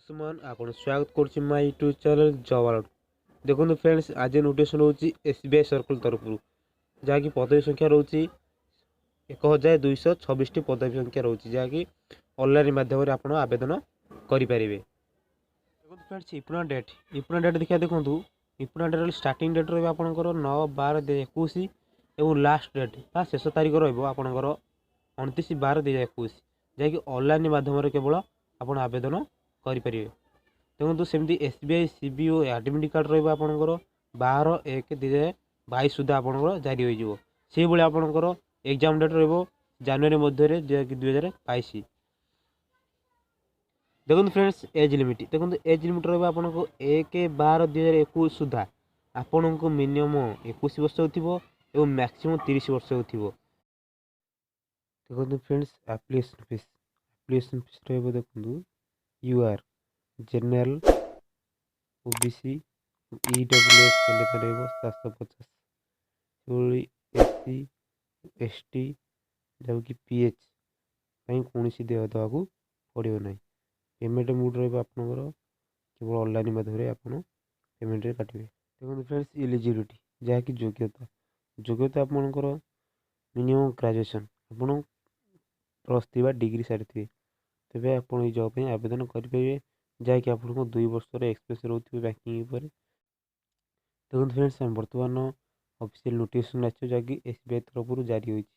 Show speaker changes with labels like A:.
A: सुमन आपन स्वागत करछि my YouTube channel job alert. देखो फ्रेंड्स, आज नोटिफिकेशन होची एसबीआई सर्कल तरफ जहाँकि पदवी संख्या रोची 1226 टी पदवी संख्या रोची जहाँकि ऑनलाइन माध्यम रे आपण आवेदन करि परिबे। देखो फ्रेंड्स, इम्प्लॉयमेंट डेट देखिया देखंतु इम्प्लॉयमेंट डेट स्टार्टिंग डेट रहबो आपनकर 9/12/2021 एवं लास्ट डेट बा शेष तारीख रहबो आपनकर 29/12/2021 जहाँकि ऑनलाइन माध्यम रे केवल आपण आवेदन करें। देखो सेमती एसबीआई सीबीओ एडमिट कार्ड रहा आपंकर 12/1/2022 सुधा आपंकर जारी हो आपंकर एग्जाम डेट रजानुरी मध्य 2022। देखो फ्रेंड्स, एज लिमिट रहा आपको 1/12/2021 सुधा आपण को मिनिमम 21 वर्ष हो मैक्सिमम 30 वर्ष हो। देखो फ्रेंड्स, एप्लिकेशन फीस देखो UR general OBC EWS candidate 750 SC ST जबकि पीएच कौन देह देवाक पड़ो ना। पेमेंट मोड रहा केवल ऑनलाइन माध्यम आप पेमेंट काटे। देखो फ्रेंड्स, एलिजिबिलिटी जहाँकि योग्यता आपंकर मिनिमम ग्रेजुएशन आप +3 डिग्री सारी तेज आप जॉब आवेदन करेंगे जहाँकि आपको 2 वर्षर एक्सपीरियंस रोथे बैंकिंग पर। देखो फ्रेंड्स, बर्तमान ऑफिशियल नोटिफिकेशन आस जहाँकि एसबीआई तरफ जारी होती।